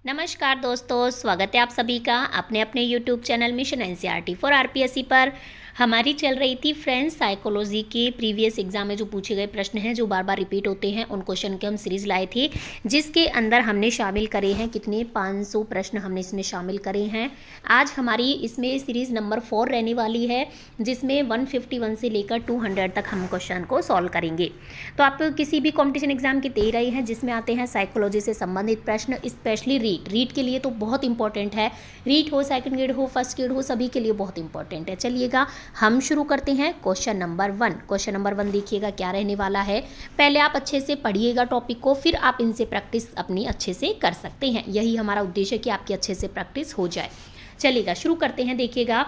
नमस्कार दोस्तों, स्वागत है आप सभी का अपने अपने YouTube channel mission NCERT for RPSC पर। हमारी चल रही थी फ्रेंड्स साइकोलॉजी के प्रीवियस एग्जाम में जो पूछे गए प्रश्न हैं जो बार बार रिपीट होते हैं उन क्वेश्चन के हम सीरीज लाए थे, जिसके अंदर हमने शामिल करे हैं कितने 500 प्रश्न हमने इसमें शामिल करे हैं। आज हमारी इसमें सीरीज नंबर 4 रहने वाली है, जिसमें 151 से लेकर 200 तक हम क्वेश्चन को सॉल्व करेंगे। तो आप किसी भी कॉम्पिटिशन एग्जाम की तैयारी हैं जिसमें आते हैं साइकोलॉजी से संबंधित प्रश्न, स्पेशली रीट के लिए तो बहुत इंपॉर्टेंट है। रीट हो, सेकंड ग्रेड हो, फर्स्ट ग्रेड हो, सभी के लिए बहुत इंपॉर्टेंट है। चलिएगा हम शुरू करते हैं। क्वेश्चन नंबर 1 देखिएगा क्या रहने वाला है। पहले आप अच्छे से पढ़िएगा टॉपिक को, फिर आप इनसे प्रैक्टिस अपनी अच्छे से कर सकते हैं। यही हमारा उद्देश्य है कि आपकी अच्छे से प्रैक्टिस हो जाए। चलिएगा शुरू करते हैं। देखिएगा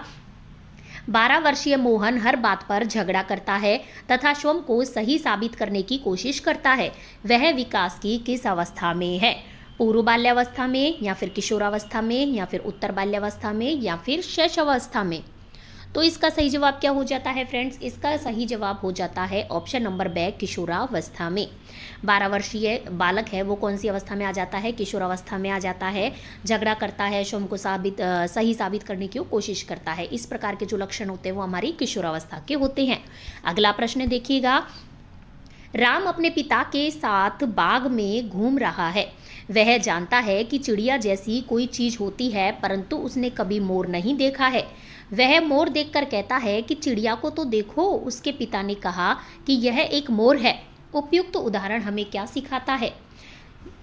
12 वर्षीय मोहन हर बात पर झगड़ा करता है तथा स्वयं को सही साबित करने की कोशिश करता है। वह विकास की किस अवस्था में है? पूर्व बाल्यावस्था में, या फिर किशोरावस्था में, या फिर उत्तर बाल्यावस्था में, या फिर शैशवावस्था में? तो इसका सही जवाब क्या हो जाता है फ्रेंड्स? इसका सही जवाब हो जाता है ऑप्शन नंबर बी, किशोरावस्था में। 12 वर्षीय बालक है वो कौन सी अवस्था में आ जाता है? किशोरावस्था में आ जाता है। झगड़ा करता है, स्वयं को सही साबित करने की कोशिश करता है। इस प्रकार के जो लक्षण होते हैं वो हमारी किशोरावस्था के होते हैं। अगला प्रश्न देखिएगा। राम अपने पिता के साथ बाग में घूम रहा है। वह जानता है कि चिड़िया जैसी कोई चीज होती है, परंतु उसने कभी मोर नहीं देखा है। वह मोर देखकर कहता है कि चिड़िया को तो देखो। उसके पिता ने कहा कि यह एक मोर है। उपयुक्त उदाहरण हमें क्या सिखाता है?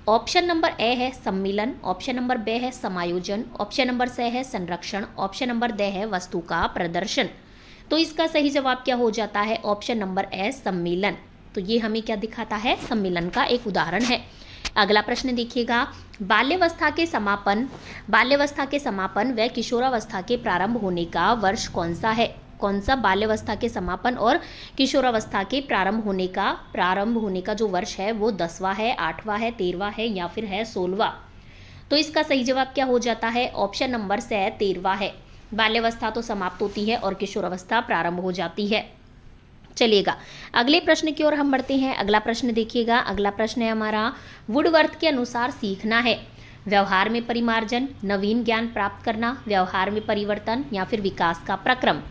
ऑप्शन नंबर ए है सम्मिलन, ऑप्शन नंबर बी है समायोजन, ऑप्शन नंबर सी है संरक्षण, ऑप्शन नंबर डी है वस्तु का प्रदर्शन। तो इसका सही जवाब क्या हो जाता है? ऑप्शन नंबर ए सम्मिलन। तो ये हमें क्या दिखाता है? सम्मिलन का एक उदाहरण है। अगला प्रश्न देखिएगा। बाल्यावस्था के समापन व किशोरावस्था के प्रारंभ होने का वर्ष कौन सा है? कौन सा बाल्यावस्था के समापन और किशोरावस्था के प्रारंभ होने का जो वर्ष है वो 10वां है, 8वां है, 13वां है, या फिर है 16वां? तो इसका सही जवाब क्या हो जाता है? ऑप्शन नंबर से 13वां है। बाल्यावस्था तो समाप्त होती है और किशोरावस्था प्रारंभ हो जाती है। चलिएगा अगले प्रश्न की ओर हम बढ़ते हैं। अगला प्रश्न देखिएगा। अगला प्रश्न है हमारा, वुडवर्थ के अनुसार सीखना है व्यवहार में परिमार्जन, नवीन ज्ञान प्राप्त करना, व्यवहार में परिवर्तन, या फिर विकास का प्रक्रम?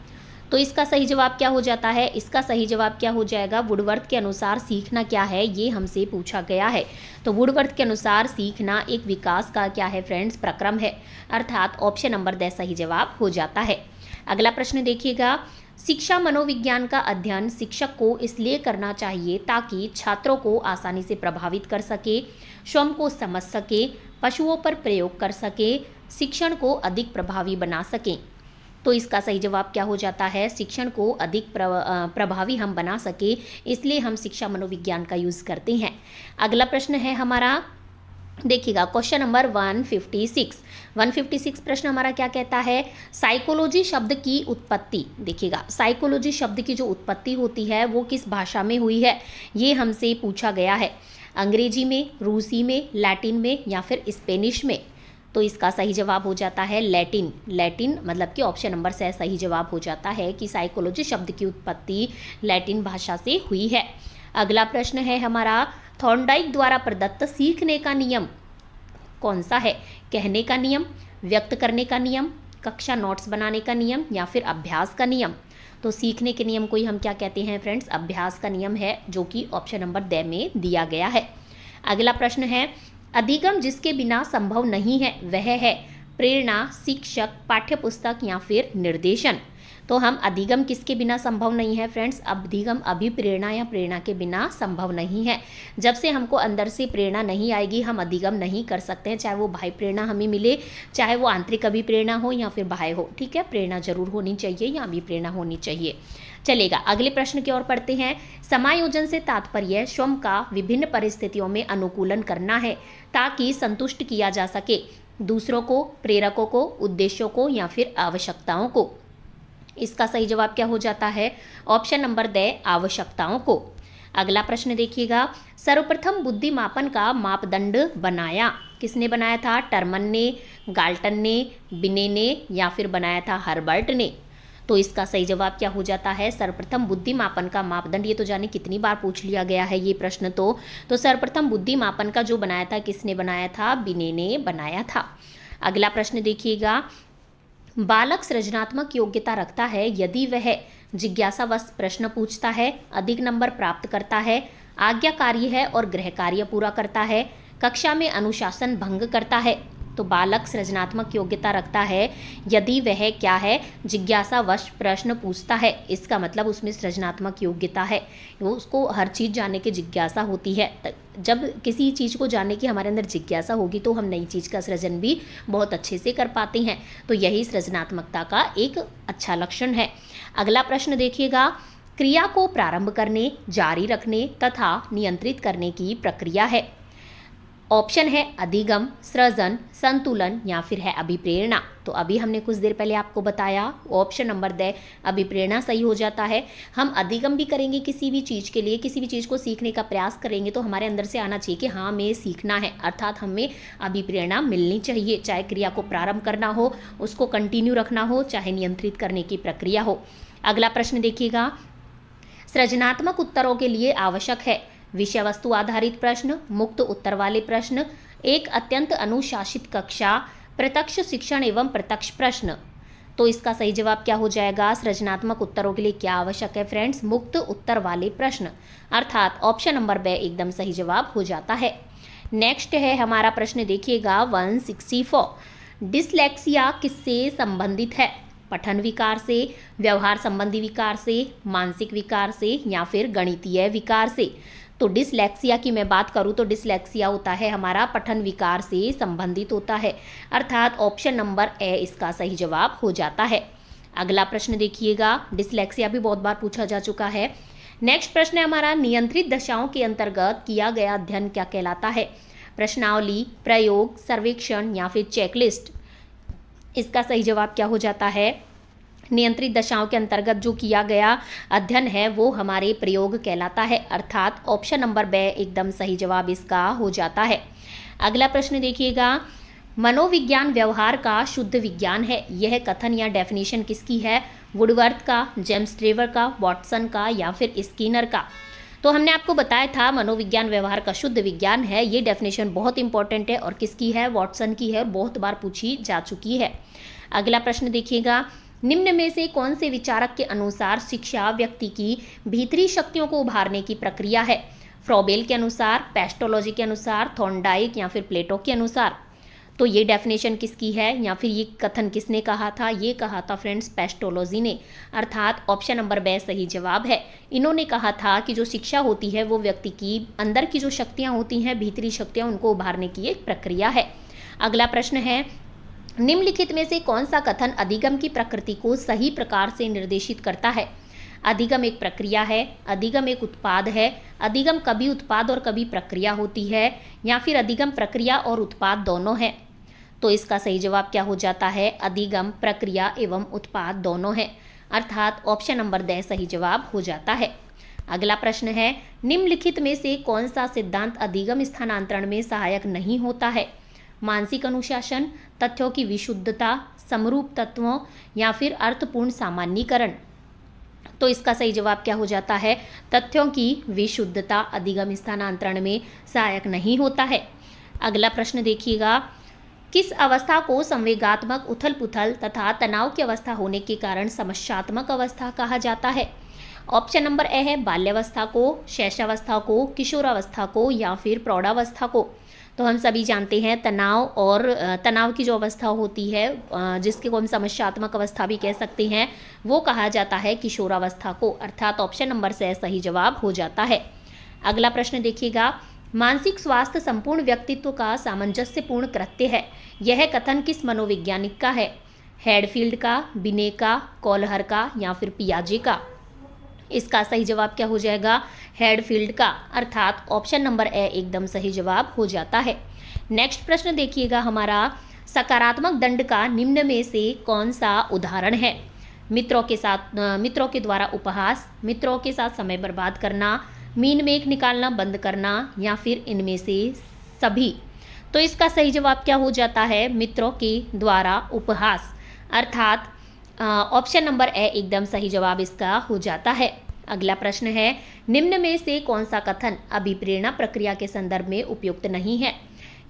तो इसका सही जवाब क्या हो जाता है? इसका सही जवाब क्या हो जाएगा? वुडवर्थ के अनुसार सीखना क्या है, ये हमसे पूछा गया है। तो वुडवर्थ के अनुसार सीखना एक विकास का क्या है फ्रेंड्स? प्रक्रम है। अर्थात ऑप्शन नंबर डी सही जवाब हो जाता है। अगला प्रश्न देखिएगा। शिक्षा मनोविज्ञान का अध्ययन शिक्षक को इसलिए करना चाहिए ताकि छात्रों को आसानी से प्रभावित कर सके, स्वयं को समझ सके, पशुओं पर प्रयोग कर सके, शिक्षण को अधिक प्रभावी बना सकें। तो इसका सही जवाब क्या हो जाता है? शिक्षण को अधिक प्रभावी हम बना सके, इसलिए हम शिक्षा मनोविज्ञान का यूज़ करते हैं। अगला प्रश्न है हमारा, देखिएगा क्वेश्चन नंबर 156 प्रश्न हमारा क्या कहता है? साइकोलॉजी शब्द की उत्पत्ति। देखिएगा साइकोलॉजी शब्द की जो उत्पत्ति होती है वो किस भाषा में हुई है, ये हमसे पूछा गया है। अंग्रेजी में, रूसी में, लैटिन में, या फिर स्पेनिश में? तो इसका सही जवाब हो जाता है लैटिन मतलब कि ऑप्शन नंबर से सही जवाब हो जाता है कि साइकोलॉजी शब्द की उत्पत्ति लैटिन भाषा से हुई है। अगला प्रश्न है हमारा, थॉर्नडाइक द्वारा प्रदत्त सीखने का नियम कौन सा है? कहने का नियम, व्यक्त करने का नियम, कक्षा नोट्स बनाने का नियम, या फिर अभ्यास का नियम? तो सीखने के नियम को ही हम क्या कहते हैं फ्रेंड्स? अभ्यास का नियम है, जो कि ऑप्शन नंबर डी में दिया गया है। अगला प्रश्न है, अधिगम जिसके बिना संभव नहीं है वह है प्रेरणा, शिक्षक, पाठ्यपुस्तक, या फिर निर्देशन? तो हम अधिगम किसके बिना संभव नहीं है फ्रेंड्स? अधिगम अभिप्रेरणा या प्रेरणा के बिना संभव नहीं है। जब से हमको अंदर से प्रेरणा नहीं आएगी हम अधिगम नहीं कर सकते हैं, चाहे वो बाह्य प्रेरणा हमें मिले, चाहे वो आंतरिक अभिप्रेरणा हो या फिर बाह्य हो। ठीक है, प्रेरणा जरूर होनी चाहिए या अभिप्रेरणा होनी चाहिए। चलेगा अगले प्रश्न की ओर पढ़ते हैं। समायोजन से तात्पर्य स्वयं का विभिन्न परिस्थितियों में अनुकूलन करना है ताकि संतुष्ट किया जा सके दूसरों को, प्रेरकों को, उद्देश्यों को, या फिर आवश्यकताओं को? इसका सही जवाब क्या हो जाता है? ऑप्शन नंबर डी आवश्यकताओं को। अगला प्रश्न देखिएगा। सर्वप्रथम बुद्धि मापन का मापदंड बनाया किसने बनाया था? टर्मन ने, गाल्टन ने, बिने ने, या फिर बनाया था हर्बर्ट ने? तो इसका सही जवाब क्या हो जाता है? सर्वप्रथम बुद्धि मापन का मापदंड। ये तो जाने कितनी बार पूछ लिया गया है ये प्रश्न। तो सर्वप्रथम बुद्धि मापन का जो बनाया था, किसने बनाया था? बिने ने बनाया था। अगला प्रश्न देखिएगा, बालक सृजनात्मक योग्यता रखता है यदि वह जिज्ञासावश प्रश्न पूछता है, अधिक नंबर प्राप्त करता है, आज्ञाकारी है और गृह कार्य पूरा करता है, कक्षा में अनुशासन भंग करता है। तो बालक सृजनात्मक योग्यता रखता है यदि वह क्या है? जिज्ञासावश प्रश्न पूछता है। इसका मतलब उसमें सृजनात्मक योग्यता है, वो उसको हर चीज़ जानने की जिज्ञासा होती है। जब किसी चीज़ को जानने की हमारे अंदर जिज्ञासा होगी तो हम नई चीज़ का सृजन भी बहुत अच्छे से कर पाते हैं। तो यही सृजनात्मकता का एक अच्छा लक्षण है। अगला प्रश्न देखिएगा, क्रिया को प्रारंभ करने, जारी रखने तथा नियंत्रित करने की प्रक्रिया है। ऑप्शन है अधिगम, सृजन, संतुलन या फिर है अभिप्रेरणा। तो अभी हमने कुछ देर पहले आपको बताया, ऑप्शन नंबर द अभिप्रेरणा सही हो जाता है। हम अधिगम भी करेंगे किसी भी चीज़ के लिए, किसी भी चीज़ को सीखने का प्रयास करेंगे तो हमारे अंदर से आना चाहिए कि हाँ हमें सीखना है, अर्थात हमें अभिप्रेरणा मिलनी चाहिए। चाहे क्रिया को प्रारंभ करना हो, उसको कंटिन्यू रखना हो, चाहे नियंत्रित करने की प्रक्रिया हो। अगला प्रश्न देखिएगा, सृजनात्मक उत्तरों के लिए आवश्यक है विषय वस्तु आधारित प्रश्न, मुक्त उत्तर वाले प्रश्न, एक अत्यंत अनुशासित कक्षा, प्रत्यक्ष शिक्षण एवं प्रत्यक्ष प्रश्न। तो इसका सही जवाब क्या हो जाएगा? सृजनात्मक उत्तरों के लिए क्या आवश्यक है फ्रेंड्स? मुक्त उत्तर वाले प्रश्न, अर्थात ऑप्शन नंबर ब एकदम सही जवाब हो जाता है। नेक्स्ट है हमारा प्रश्न देखिएगा 164, डिसलेक्सिया किससे संबंधित है? पठन विकार से, व्यवहार संबंधी विकार से, मानसिक विकार से या फिर गणितीय विकार से। तो डिसलेक्सिया की मैं बात करूँ तो डिसलेक्सिया होता है हमारा पठन विकार से संबंधित होता है, अर्थात ऑप्शन नंबर ए इसका सही जवाब हो जाता है। अगला प्रश्न देखिएगा, डिसलेक्सिया भी बहुत बार पूछा जा चुका है। नेक्स्ट प्रश्न है हमारा, नियंत्रित दशाओं के अंतर्गत किया गया अध्ययन क्या कहलाता है? प्रश्नावली, प्रयोग, सर्वेक्षण या फिर चेकलिस्ट। इसका सही जवाब क्या हो जाता है? नियंत्रित दशाओं के अंतर्गत जो किया गया अध्ययन है वो हमारे प्रयोग कहलाता है, अर्थात ऑप्शन नंबर ब एकदम सही जवाब इसका हो जाता है। अगला प्रश्न देखिएगा, मनोविज्ञान व्यवहार का शुद्ध विज्ञान है। यह कथन या डेफिनेशन किसकी है? वुडवर्थ का, जेम्स ट्रेवर का, वॉटसन का या फिर स्किनर का। तो हमने आपको बताया था मनोविज्ञान व्यवहार का शुद्ध विज्ञान है। ये डेफिनेशन बहुत इंपॉर्टेंट है और किसकी है? वॉटसन की है और बहुत बार पूछी जा चुकी है। अगला प्रश्न देखिएगा, निम्न में से कौन से विचारक के अनुसार शिक्षा व्यक्ति की भीतरी शक्तियों को उभारने की प्रक्रिया है? फ्रॉबेल के अनुसार, पेस्टोलॉजी के अनुसार, थॉर्नडाइक या फिर प्लेटो के अनुसार। तो ये डेफिनेशन किसकी है या फिर ये कथन किसने कहा था? ये कहा था फ्रेंड्स पेस्टोलॉजी ने, अर्थात ऑप्शन नंबर ब सही जवाब है। इन्होंने कहा था कि जो शिक्षा होती है वो व्यक्ति की अंदर की जो शक्तियाँ होती हैं, भीतरी शक्तियाँ, उनको उभारने की एक प्रक्रिया है। अगला प्रश्न है, निम्नलिखित में से कौन सा कथन अधिगम की प्रकृति को सही प्रकार से निर्देशित करता है? अधिगम एक प्रक्रिया है, अधिगम एक उत्पाद है, अधिगम कभी उत्पाद और कभी प्रक्रिया होती है या फिर अधिगम प्रक्रिया और उत्पाद दोनों है। तो इसका सही जवाब क्या हो जाता है? अधिगम प्रक्रिया एवं उत्पाद दोनों है, अर्थात ऑप्शन नंबर द सही जवाब हो जाता है। अगला प्रश्न है, निम्नलिखित में से कौन सा सिद्धांत अधिगम स्थानांतरण में सहायक नहीं होता है? मानसिक अनुशासन, तथ्यों की विशुद्धता, समरूप तत्वों या फिर अर्थपूर्ण सामान्यीकरण। तो इसका सही जवाब क्या हो जाता है? तथ्यों की विशुद्धता अधिगम स्थानांतरण में सहायक नहीं होता है। अगला प्रश्न देखिएगा, किस अवस्था को संवेगात्मक उथल पुथल तथा तनाव की अवस्था होने के कारण समस्यात्मक अवस्था कहा जाता है? ऑप्शन नंबर ए है बाल्यावस्था को, शैशवावस्था को, किशोरावस्था को या फिर प्रौढ़ावस्था को। तो हम सभी जानते हैं तनाव की जो अवस्था होती है, जिसको हम समस्यात्मक अवस्था भी कह सकते हैं, वो कहा जाता है किशोरावस्था को, अर्थात ऑप्शन नंबर से सही जवाब हो जाता है। अगला प्रश्न देखिएगा, मानसिक स्वास्थ्य संपूर्ण व्यक्तित्व का सामंजस्यपूर्ण कृत्य है। यह कथन किस मनोवैज्ञानिक का है? हेडफील्ड का, बिने का, कॉलहर का या फिर पियाजे का। इसका सही जवाब क्या हो जाएगा? हेडफील्ड का, अर्थात ऑप्शन नंबर ए एकदम सही जवाब हो जाता है। नेक्स्ट प्रश्न देखिएगा हमारा, सकारात्मक दंड का निम्न में से कौन सा उदाहरण है? मित्रों के द्वारा उपहास, मित्रों के साथ समय बर्बाद करना, मीन मेख निकालना बंद करना या फिर इनमें से सभी। तो इसका सही जवाब क्या हो जाता है? मित्रों के द्वारा उपहास, अर्थात ऑप्शन नंबर ए एकदम सही जवाब इसका हो जाता है। अगला प्रश्न है, निम्न में से कौन सा कथन अभिप्रेरणा प्रक्रिया के संदर्भ में उपयुक्त नहीं है?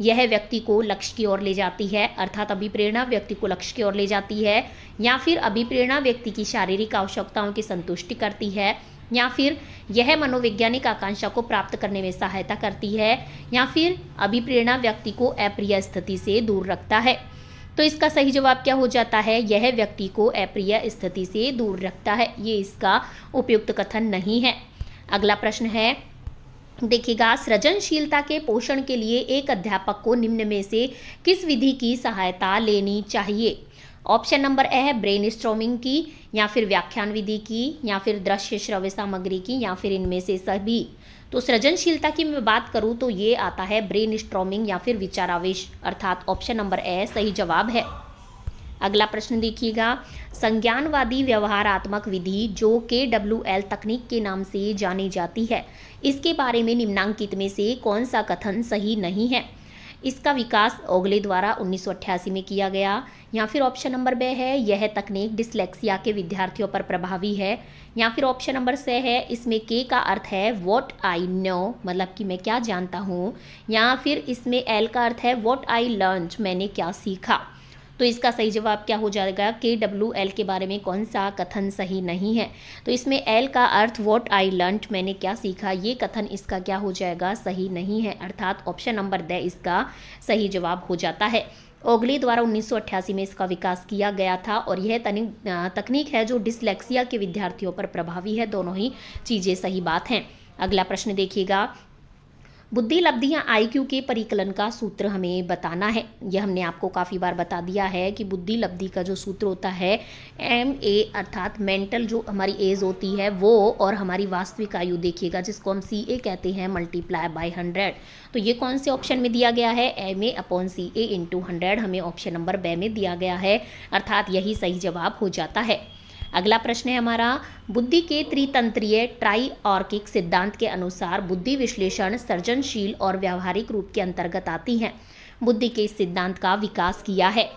यह व्यक्ति को लक्ष्य की ओर ले जाती है, अर्थात अभिप्रेरणा व्यक्ति को लक्ष्य की ओर ले जाती है, या फिर अभिप्रेरणा व्यक्ति की शारीरिक आवश्यकताओं की संतुष्टि करती है, या फिर यह मनोवैज्ञानिक आकांक्षा को प्राप्त करने में सहायता करती है, या फिर अभिप्रेरणा व्यक्ति को अप्रिय स्थिति से दूर रखता है। तो इसका सही जवाब क्या हो जाता है? यह व्यक्ति को अप्रिय स्थिति से दूर रखता है। ये इसका उपयुक्त कथन नहीं है। अगला प्रश्न है, देखिएगा, सृजनशीलता के पोषण के लिए एक अध्यापक को निम्न में से किस विधि की सहायता लेनी चाहिए? ऑप्शन नंबर ए है ब्रेनस्टॉर्मिंग की, या फिर व्याख्यान विधि की, या फिर दृश्य श्रव्य सामग्री की, या फिर इनमें से सभी। तो सृजनशीलता की मैं बात करूं तो ये आता है ब्रेनस्टॉर्मिंग या फिर विचारावेश, अर्थात ऑप्शन नंबर ए सही जवाब है। अगला प्रश्न देखिएगा, संज्ञानवादी व्यवहारात्मक विधि जो KWL तकनीक के नाम से जानी जाती है, इसके बारे में निम्नांकित में से कौन सा कथन सही नहीं है? इसका विकास ओगले द्वारा 1988 में किया गया, या फिर ऑप्शन नंबर बे है यह तकनीक डिसलेक्सिया के विद्यार्थियों पर प्रभावी है, या फिर ऑप्शन नंबर से है इसमें के का अर्थ है व्हाट आई नो, मतलब कि मैं क्या जानता हूँ, या फिर इसमें एल का अर्थ है व्हाट आई लर्न्ड, मैंने क्या सीखा। तो इसका सही जवाब क्या हो जाएगा? KWL के बारे में कौन सा कथन सही नहीं है? तो इसमें एल का अर्थ व्हाट आई लर्न्ड, मैंने क्या सीखा, ये कथन इसका क्या हो जाएगा? सही नहीं है, अर्थात ऑप्शन नंबर ड इसका सही जवाब हो जाता है। ओगले द्वारा 1988 में इसका विकास किया गया था, और यह तकनीक है जो डिसलेक्सिया के विद्यार्थियों पर प्रभावी है। दोनों ही चीज़ें सही बात हैं। अगला प्रश्न देखिएगा, बुद्धि लब्धि या IQ के परिकलन का सूत्र हमें बताना है। यह हमने आपको काफ़ी बार बता दिया है कि बुद्धि लब्धि का जो सूत्र होता है MA, अर्थात मेंटल जो हमारी एज होती है वो, और हमारी वास्तविक आयु देखिएगा जिसको हम CA कहते हैं, मल्टीप्लाई बाय 100। तो ये कौन से ऑप्शन में दिया गया है? MA/CA × 100 हमें ऑप्शन नंबर ब में दिया गया है, अर्थात यही सही जवाब हो जाता है। अगला प्रश्न है हमारा, बुद्धि के त्रितंत्रीय ट्राइआर्किक सिद्धांत के अनुसार बुद्धि विश्लेषण सृजनशील और व्यावहारिक रूप के अंतर्गत आती है। बुद्धि के इस सिद्धांत का विकास किया है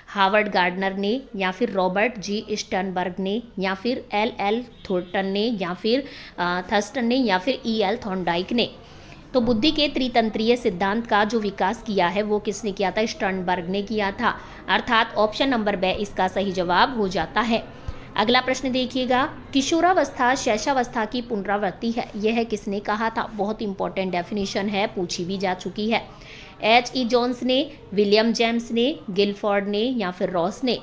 हार्वर्ड गार्डनर ने, या फिर रॉबर्ट G. स्टर्नबर्ग ने, या फिर L. थॉर्टन ने, या फिर थर्स्टन ने, या फिर E. थॉर्नडाइक ने। तो बुद्धि के त्रितंत्रीय सिद्धांत का जो विकास किया है वो किसने किया था? स्टर्नबर्ग ने किया था, अर्थात ऑप्शन नंबर ब इसका सही जवाब हो जाता है। अगला प्रश्न देखिएगा, किशोरावस्था शैशवावस्था की पुनरावृत्ति है, यह किसने कहा था? बहुत इंपॉर्टेंट डेफिनेशन है, पूछी भी जा चुकी है। H.E. जोन्स ने, विलियम जेम्स ने, गिलफोर्ड ने, या फिर रॉस ने।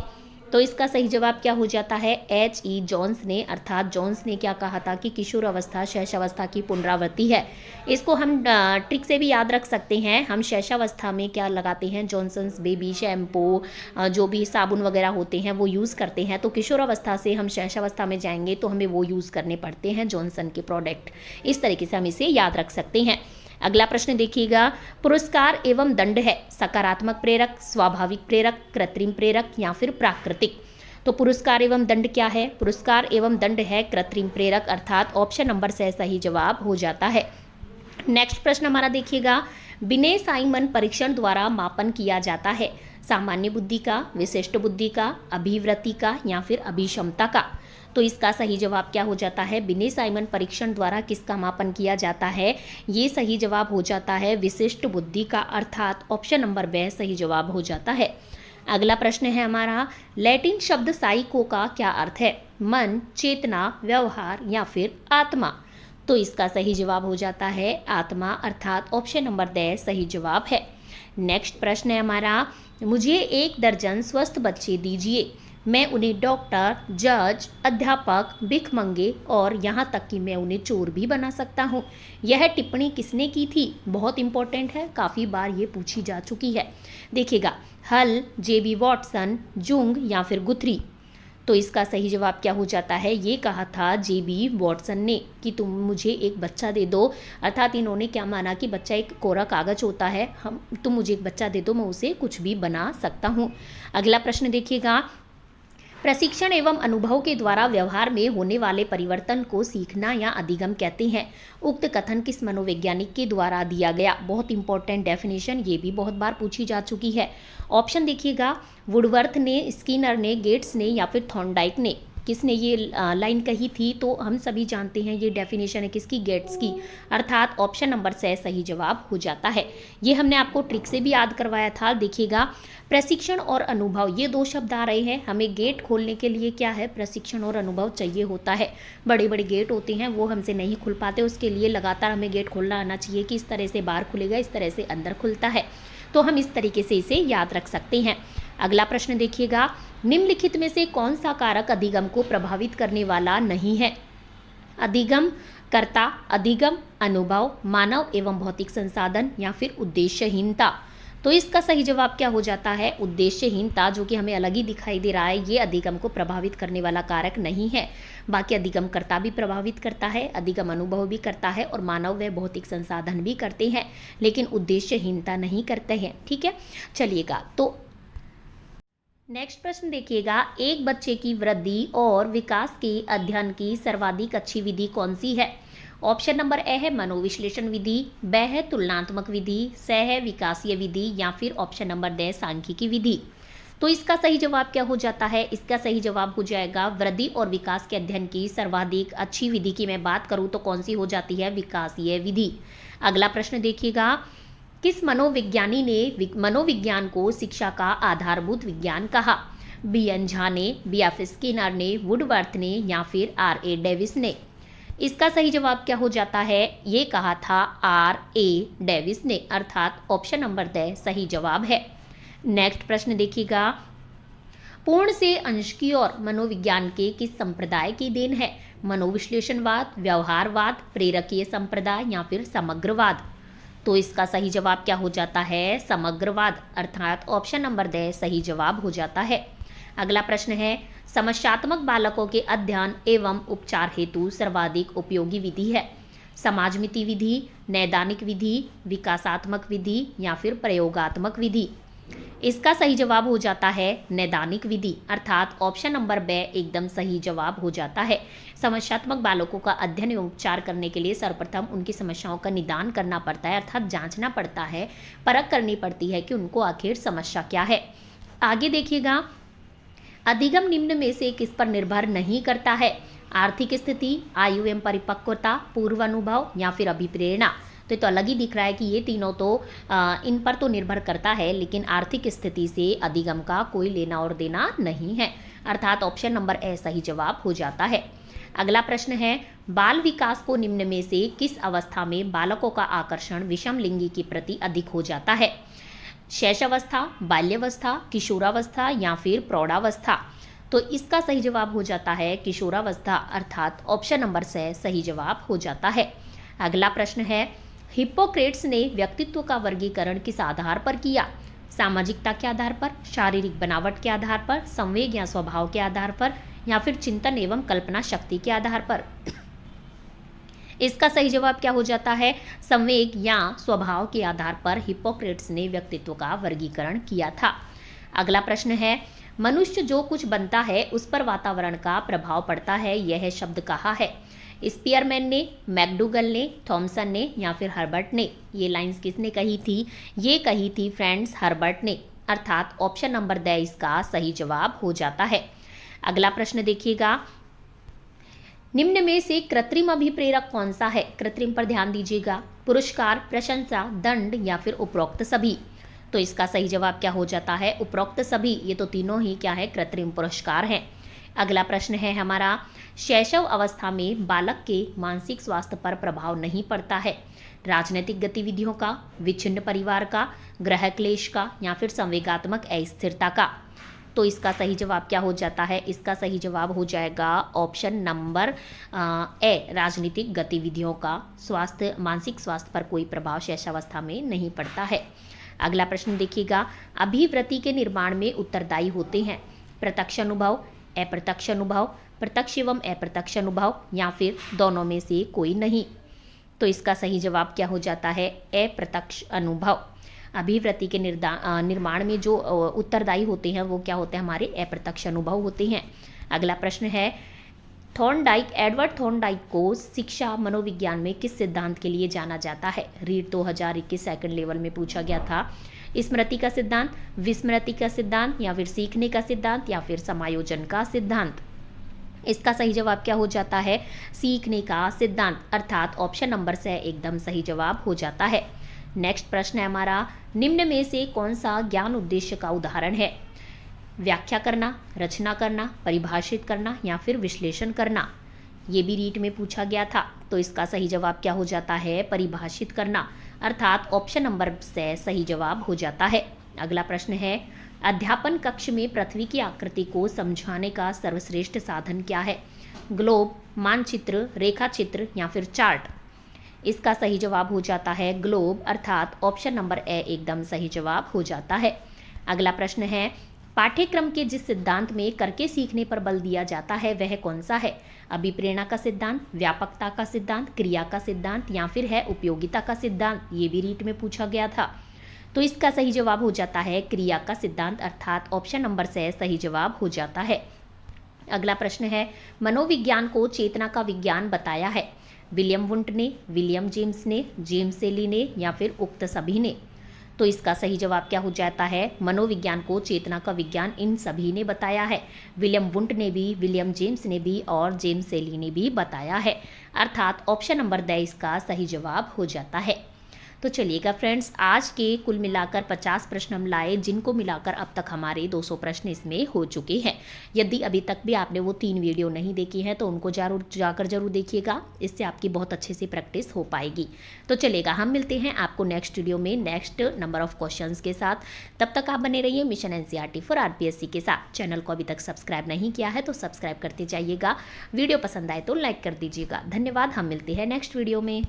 तो इसका सही जवाब क्या हो जाता है? H.E. जोन्स ने, अर्थात जोन्स ने क्या कहा था कि किशोरावस्था शैशवावस्था की पुनरावृत्ति है। इसको हम ट्रिक से भी याद रख सकते हैं। हम शैशवावस्था में क्या लगाते हैं? जॉनसन्स बेबी शैम्पू, जो भी साबुन वगैरह होते हैं वो यूज़ करते हैं। तो किशोरावस्था से हम शैशवावस्था में जाएंगे तो हमें वो यूज़ करने पड़ते हैं, जॉनसन के प्रोडक्ट। इस तरीके से हम इसे याद रख सकते हैं। अगला प्रश्न देखिएगा, पुरस्कार एवं दंड है सकारात्मक प्रेरक, स्वाभाविक प्रेरक, कृत्रिम प्रेरक, या फिर प्राकृतिक? तो पुरस्कार एवं दंड क्या है? पुरस्कार एवं दंड है कृत्रिम प्रेरक, अर्थात ऑप्शन नंबर से सही जवाब हो जाता है। नेक्स्ट प्रश्न हमारा देखिएगा, बिने साइमन परीक्षण द्वारा मापन किया जाता है सामान्य बुद्धि का, विशिष्ट बुद्धि का, अभिवृत्ति का, या फिर अभिक्षमता का? तो इसका सही जवाब क्या हो जाता है? बिने साइमन परीक्षण द्वारा किसका मापन किया जाता है? ये सही जवाब हो जाता है विशिष्ट बुद्धि का, अर्थात ऑप्शन नंबर ब सही जवाब हो जाता है। अगला प्रश्न है हमारा, लैटिन शब्द साइको का क्या अर्थ है? मन, चेतना, व्यवहार, या फिर आत्मा? तो इसका सही जवाब हो जाता है आत्मा, अर्थात ऑप्शन नंबर ड सही जवाब है। नेक्स्ट प्रश्न है हमारा, मुझे 1 दर्जन स्वस्थ बच्चे दीजिए, मैं उन्हें डॉक्टर, जज, अध्यापक, भिखमंगे और यहाँ तक कि मैं उन्हें चोर भी बना सकता हूँ। यह टिप्पणी किसने की थी? बहुत इंपॉर्टेंट है, काफ़ी बार ये पूछी जा चुकी है। देखिएगा, हल, JB वॉटसन, जुंग, या फिर गुथरी? तो इसका सही जवाब क्या हो जाता है? ये कहा था JB वॉटसन ने कि तुम मुझे एक बच्चा दे दो, अर्थात इन्होंने क्या माना कि बच्चा एक कोरा कागज होता है, तुम मुझे एक बच्चा दे दो, मैं उसे कुछ भी बना सकता हूँ। अगला प्रश्न देखिएगा, प्रशिक्षण एवं अनुभव के द्वारा व्यवहार में होने वाले परिवर्तन को सीखना या अधिगम कहते हैं। उक्त कथन किस मनोवैज्ञानिक के द्वारा दिया गया? बहुत इंपॉर्टेंट डेफिनेशन, ये भी बहुत बार पूछी जा चुकी है। ऑप्शन देखिएगा, वुडवर्थ ने, स्किनर ने, गेट्स ने या फिर थॉर्नडाइक ने। किसने ये लाइन कही थी? तो हम सभी जानते हैं ये डेफिनेशन है किसकी? गेट्स की। अर्थात ऑप्शन नंबर से सही जवाब हो जाता है। ये हमने आपको ट्रिक से भी याद करवाया था। देखिएगा, प्रशिक्षण और अनुभव, ये दो शब्द आ रहे हैं। हमें गेट खोलने के लिए क्या है? प्रशिक्षण और अनुभव चाहिए होता है। बड़े बड़े गेट होते हैं, वो हमसे नहीं खुल पाते, उसके लिए लगातार हमें गेट खोलना आना चाहिए कि इस तरह से बाहर खुलेगा, इस तरह से अंदर खुलता है। तो हम इस तरीके से इसे याद रख सकते हैं। अगला प्रश्न देखिएगा, निम्नलिखित में से कौन सा कारक अधिगम को प्रभावित करने वाला नहीं है? अधिगम कर्ता, अधिगम, अनुभव, मानव एवं भौतिक संसाधन या फिर उद्देश्यहीनता। तो इसका सही जवाब क्या हो जाता है? उद्देश्यहीनता, जो कि हमें अलग ही दिखाई दे रहा है, ये अधिगम को प्रभावित करने वाला कारक नहीं है। बाकी अधिगम कर्ता भी प्रभावित करता है, अधिगम अनुभव भी करता है और मानव व भौतिक संसाधन भी करते हैं, लेकिन उद्देश्यहीनता नहीं करते हैं। ठीक है, चलिएगा, तो नेक्स्ट प्रश्न देखिएगा, एक बच्चे की वृद्धि और विकास के अध्ययन की सर्वाधिक अच्छी विधि कौन सी है? ऑप्शन नंबर ए है मनोविश्लेषण विधि, ब है तुलनात्मक विधि, स है विकासीय विधि या फिर ऑप्शन नंबर ड सांख्यिकी विधि। तो इसका सही जवाब क्या हो जाता है? इसका सही जवाब हो जाएगा वृद्धि और विकास के अध्ययन की सर्वाधिक अच्छी विधि की मैं बात करूं तो कौन सी हो जाती है? विकासीय विधि। अगला प्रश्न देखिएगा, किस मनोविज्ञानी ने मनोविज्ञान को शिक्षा का आधारभूत विज्ञान कहा? बी एन झा ने, बी एफ स्किनर ने, वुडवर्थ ने या फिर आर ए डेविस ने। इसका सही जवाब क्या हो जाता है? ये कहा था आर ए डेविस ने, अर्थात ऑप्शन नंबर द सही जवाब है। नेक्स्ट प्रश्न देखिएगा, पूर्ण से अंश की ओर मनोविज्ञान के किस संप्रदाय की देन है? मनोविश्लेषणवाद, व्यवहारवाद, प्रेरकीय संप्रदाय या फिर समग्रवाद। तो इसका सही जवाब क्या हो जाता है? समग्रवाद, अर्थात ऑप्शन नंबर द सही जवाब हो जाता है। अगला प्रश्न है, समस्यात्मक बालकों के अध्ययन एवं उपचार हेतु सर्वाधिक उपयोगी विधि है? समाजमिति विधि, नैदानिक विधि, विकासात्मक विधि या फिर प्रयोगात्मक विधि। इसका सही जवाब हो जाता है नैदानिक विधि, अर्थात ऑप्शन नंबर ब एकदम सही जवाब हो जाता है। समस्यात्मक बालकों का अध्ययन एवं उपचार करने के लिए सर्वप्रथम उनकी समस्याओं का निदान करना पड़ता है, अर्थात जांचना पड़ता है, परख करनी पड़ती है कि उनको आखिर समस्या क्या है। आगे देखिएगा, अधिगम निम्न में से किस पर निर्भर नहीं करता है? आर्थिक स्थिति, आयु एवं परिपक्वता, पूर्व अनुभव या फिर अभिप्रेरणा। तो अलग ही दिख रहा है कि ये तीनों तो इन पर तो निर्भर करता है, लेकिन आर्थिक स्थिति से अधिगम का कोई लेना और देना नहीं है, अर्थात ऑप्शन नंबर ए सही जवाब हो जाता है। अगला प्रश्न है, बाल विकास को निम्न में से किस अवस्था में बालकों का आकर्षण विषम लिंगी के प्रति अधिक हो जाता है? शैशवावस्था, बाल्यावस्था, किशोरावस्था या फिर प्रौढ़ावस्था। तो इसका सही जवाब हो जाता है किशोरावस्था, अर्थात ऑप्शन नंबर से सही जवाब हो जाता है। अगला प्रश्न है, हिप्पोक्रेट्स ने व्यक्तित्व का वर्गीकरण किस आधार पर किया? सामाजिकता के आधार पर, शारीरिक बनावट के आधार पर, संवेग या स्वभाव के आधार पर या फिर चिंतन एवं कल्पना शक्ति के आधार पर। इसका सही जवाब क्या हो जाता है? संवेग या स्वभाव के आधार पर हिप्पोक्रेट्स ने व्यक्तित्व का वर्गीकरण किया था। अगला प्रश्न है, मनुष्य जो कुछ बनता है उस पर वातावरण का प्रभाव पड़ता है, यह शब्द कहा है? स्पीयरमैन ने, मैकडूगल ने, थॉमसन ने या फिर हर्बर्ट ने। ये लाइंस किसने कही थी? ये कही थी फ्रेंड्स हर्बर्ट ने, अर्थात ऑप्शन नंबर द इसका सही जवाब हो जाता है। अगला प्रश्न देखिएगा, निम्न में से कृत्रिम अभिप्रेरक कौन सा है? कृत्रिम पर ध्यान दीजिएगा, पुरस्कार, प्रशंसा, दंड या फिर उपरोक्त सभी। तो इसका सही जवाब क्या हो जाता है? उपरोक्त सभी। ये तो तीनों ही क्या है? कृत्रिम पुरस्कार हैं। अगला प्रश्न है हमारा, शैशव अवस्था में बालक के मानसिक स्वास्थ्य पर प्रभाव नहीं पड़ता है? राजनीतिक गतिविधियों का, विच्छिन्न परिवार का, ग्रह क्लेश का या फिर संवेगात्मक अस्थिरता का। तो इसका सही जवाब क्या हो जाता है? इसका सही जवाब हो जाएगा ऑप्शन नंबर ए, राजनीतिक गतिविधियों का स्वास्थ्य, मानसिक स्वास्थ्य पर कोई प्रभाव शैशवावस्था में नहीं पड़ता है। अगला प्रश्न देखिएगा, अभिवृत्ति के निर्माण में उत्तरदायी होते हैं प्रत्यक्ष अनुभव, अप्रत्यक्ष अनुभव, प्रत्यक्ष एवं अप्रत्यक्ष अनुभव या फिर दोनों में से कोई नहीं। तो इसका सही जवाब क्या हो जाता है? अप्रत्यक्ष अनुभव। अभिवृत्ति के निर्माण में जो उत्तरदायी होते हैं वो क्या होते हैं, हमारे अप्रत्यक्ष अनुभव होते हैं। अगला प्रश्न है, एडवर्ड थॉर्नडाइक को शिक्षा मनोविज्ञान में किस सिद्धांत के लिए जाना जाता है? रीट 2021 सेकंड लेवल में पूछा गया था। स्मृति का सिद्धांत, विस्मृति का सिद्धांत, या फिर सीखने का सिद्धांत, या फिर समायोजन का सिद्धांत। इसका सही जवाब क्या हो जाता है? सीखने का सिद्धांत, अर्थात ऑप्शन नंबर से एकदम सही जवाब हो जाता है। नेक्स्ट प्रश्न है हमारा, निम्न में से कौन सा ज्ञान उद्देश्य का उदाहरण है? व्याख्या करना, रचना करना, परिभाषित करना, या फिर विश्लेषण करना। ये भी रीट में पूछा गया था। तो इसका सही जवाब क्या हो जाता है? परिभाषित करना, अर्थात ऑप्शन नंबर से सही जवाब हो जाता है। अगला प्रश्न है, अध्यापन कक्ष में पृथ्वी की आकृति को समझाने का सर्वश्रेष्ठ साधन क्या है? ग्लोब, मानचित्र, रेखाचित्र, या फिर चार्ट। इसका सही जवाब हो जाता है ग्लोब, अर्थात ऑप्शन नंबर ए एकदम सही जवाब हो जाता है। अगला प्रश्न है, पाठ्यक्रम के जिस सिद्धांत में करके सीखने पर बल दिया जाता है वह कौन सा है? अभिप्रेरणा का सिद्धांत, व्यापकता का सिद्धांत, क्रिया का सिद्धांत, या फिर है उपयोगिता का सिद्धांत। ये भी रीट में पूछा गया था। तो इसका सही जवाब हो जाता है क्रिया का सिद्धांत, अर्थात ऑप्शन नंबर से सही जवाब हो जाता है। अगला प्रश्न है, मनोविज्ञान को चेतना का विज्ञान बताया है? विलियम वुंट ने, विलियम जेम्स ने, जेम्स सेली ने, या फिर उक्त सभी ने। तो इसका सही जवाब क्या हो जाता है? मनोविज्ञान को चेतना का विज्ञान इन सभी ने बताया है। विलियम वुंट ने भी, विलियम जेम्स ने भी, और जेम्स सेली ने भी बताया है, अर्थात ऑप्शन नंबर द इसका सही जवाब हो जाता है। तो चलिएगा फ्रेंड्स, आज के कुल मिलाकर 50 प्रश्न हम लाए, जिनको मिलाकर अब तक हमारे 200 प्रश्न इसमें हो चुके हैं। यदि अभी तक भी आपने वो 3 वीडियो नहीं देखी हैं तो उनको जरूर देखिएगा, इससे आपकी बहुत अच्छे से प्रैक्टिस हो पाएगी। तो चलेगा, हम मिलते हैं आपको नेक्स्ट वीडियो में नेक्स्ट नंबर ऑफ क्वेश्चंस के साथ। तब तक आप बने रहिए मिशन एनसीईआरटी फॉर आरपीएससी के साथ। चैनल को अभी तक सब्सक्राइब नहीं किया है तो सब्सक्राइब करते जाइएगा। वीडियो पसंद आए तो लाइक कर दीजिएगा। धन्यवाद, हम मिलते हैं नेक्स्ट वीडियो में।